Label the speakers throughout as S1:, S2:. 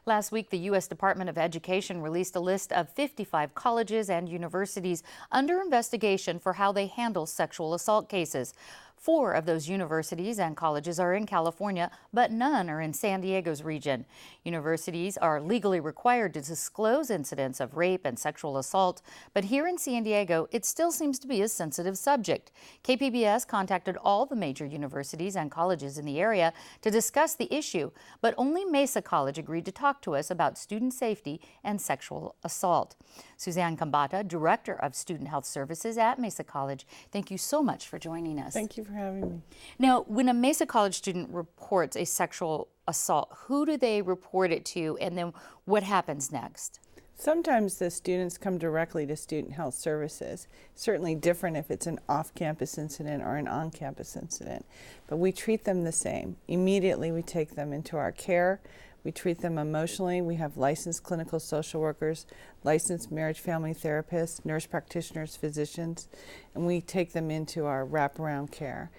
S1: Last week, the U.S. Department of Education released a list of 55 colleges and universities under investigation for how they handle sexual assault cases. 4 of those universities and colleges are in California, but none are in San Diego's region. Universities are legally required to disclose incidents of rape and sexual assault, but here in San Diego, it still seems to be a sensitive subject. KPBS contacted all the major universities and colleges in the area to discuss the issue, but only Mesa College agreed to talk to us about student safety and sexual assault. Suzanne Kambata, Director of Student Health Services at Mesa College, thank you so much for joining us.
S2: Thank you for having me.
S1: Now, when a Mesa College student reports a sexual assault, who do they report it to, and then what happens next?
S2: Sometimes the students come directly to Student Health Services. Certainly different if it's an off-campus incident or an on-campus incident, but we treat them the same. Immediately we take them into our care. We treat them emotionally. We have licensed clinical social workers, licensed marriage family therapists, nurse practitioners, physicians, and we take them into our wraparound care.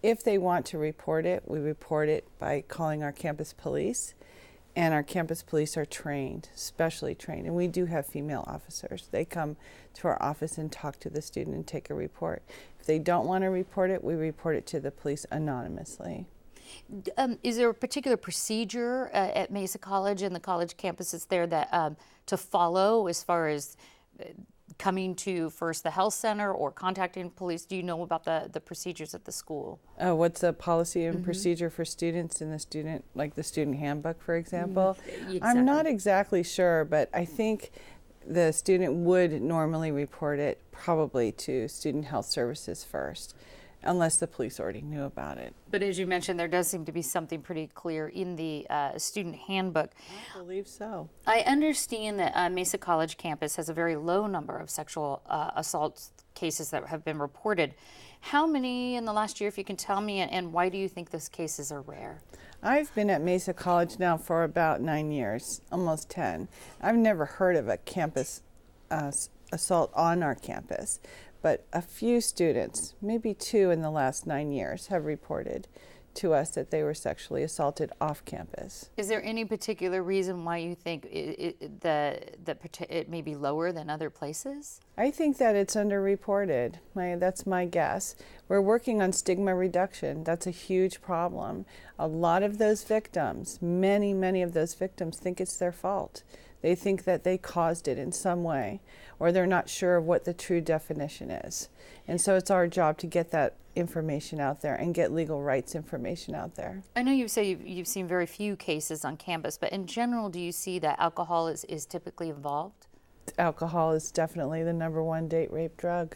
S2: If they want to report it, we report it by calling our campus police, and our campus police are trained, specially trained, and we do have female officers. They come to our office and talk to the student and take a report. If they don't want to report it, we report it to the police anonymously.
S1: Is there a particular procedure at Mesa College and the college campuses there that to follow as far as coming to first the health center or contacting police? Do you know about the procedures at the school?
S2: What's the policy and procedure for students in the student, like the student handbook, for example?
S1: Exactly.
S2: I'm not exactly sure, but I think the student would normally report it probably to Student Health Services first, unless the police already knew about it.
S1: But as you mentioned, there does seem to be something pretty clear in the student handbook.
S2: I believe so.
S1: I understand that Mesa College campus has a very low number of sexual assault cases that have been reported. How many in the last year, if you can tell me, and why do you think those cases are rare?
S2: I've been at Mesa College now for about 9 years, almost 10. I've never heard of a campus assault on our campus, but a few students, maybe 2 in the last 9 years, have reported to us that they were sexually assaulted off campus.
S1: Is there any particular reason why you think it may be lower than other places?
S2: I think that it's underreported. That's my guess. We're working on stigma reduction. That's a huge problem. A lot of those victims, many of those victims think it's their fault. They think that they caused it in some way, or they're not sure of what the true definition is. And so it's our job to get that information out there and get legal rights information out there.
S1: I know you say you've seen very few cases on campus, but in general, do you see that alcohol is typically involved?
S2: Alcohol is definitely the #1 date rape drug.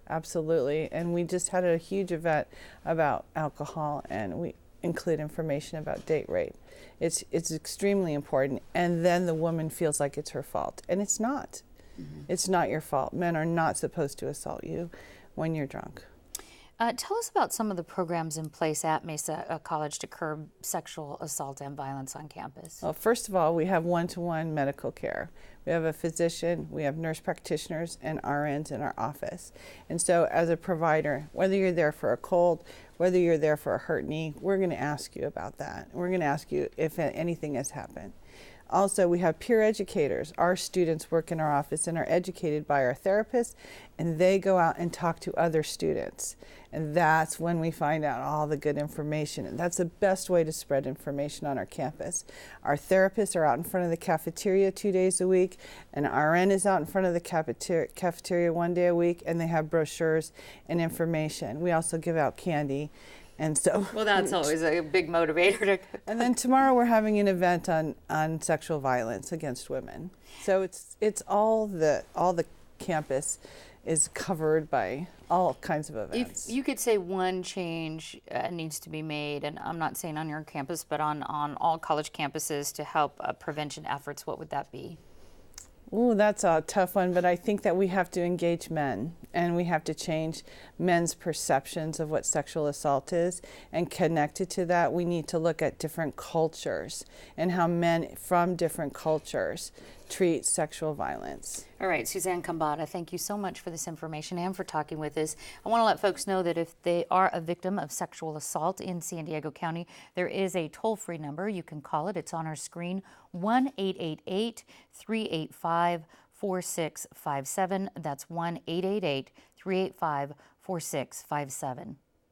S2: Absolutely. And we just had a huge event about alcohol, and we include information about date rape. It's extremely important, and then the woman feels like it's her fault, and it's not. It's not your fault. Men are not supposed to assault you when you're drunk.
S1: Tell us about some of the programs in place at Mesa College to curb sexual assault and violence on campus.
S2: Well, first of all, we have one-to-one medical care. We have a physician, we have nurse practitioners and RNs in our office. And so as a provider, whether you're there for a cold, whether you're there for a hurt knee, we're going to ask you about that. We're going to ask you if anything has happened. Also, we have peer educators. Our students work in our office and are educated by our therapists, and they go out and talk to other students. And that's when we find out all the good information. And that's the best way to spread information on our campus. Our therapists are out in front of the cafeteria 2 days a week, and RN is out in front of the cafeteria 1 day a week, and they have brochures and information. We also give out candy. And so,
S1: well, that's always a big motivator.
S2: And then tomorrow we're having an event on sexual violence against women. So it's all the campus is covered by all kinds of events.
S1: If you could say one change needs to be made, and I'm not saying on your campus, but on all college campuses to help prevention efforts, what would that be?
S2: Ooh, that's a tough one, but I think that we have to engage men, and we have to change men's perceptions of what sexual assault is, and connected to that, we need to look at different cultures and how men from different cultures treat sexual violence.
S1: All right, Suzanne Kambata, thank you so much for this information and for talking with us. I want to let folks know that if they are a victim of sexual assault in San Diego County, there is a toll-free number. You can call it. It's on our screen, 1-888-385-4657. That's 1-888-385-4657.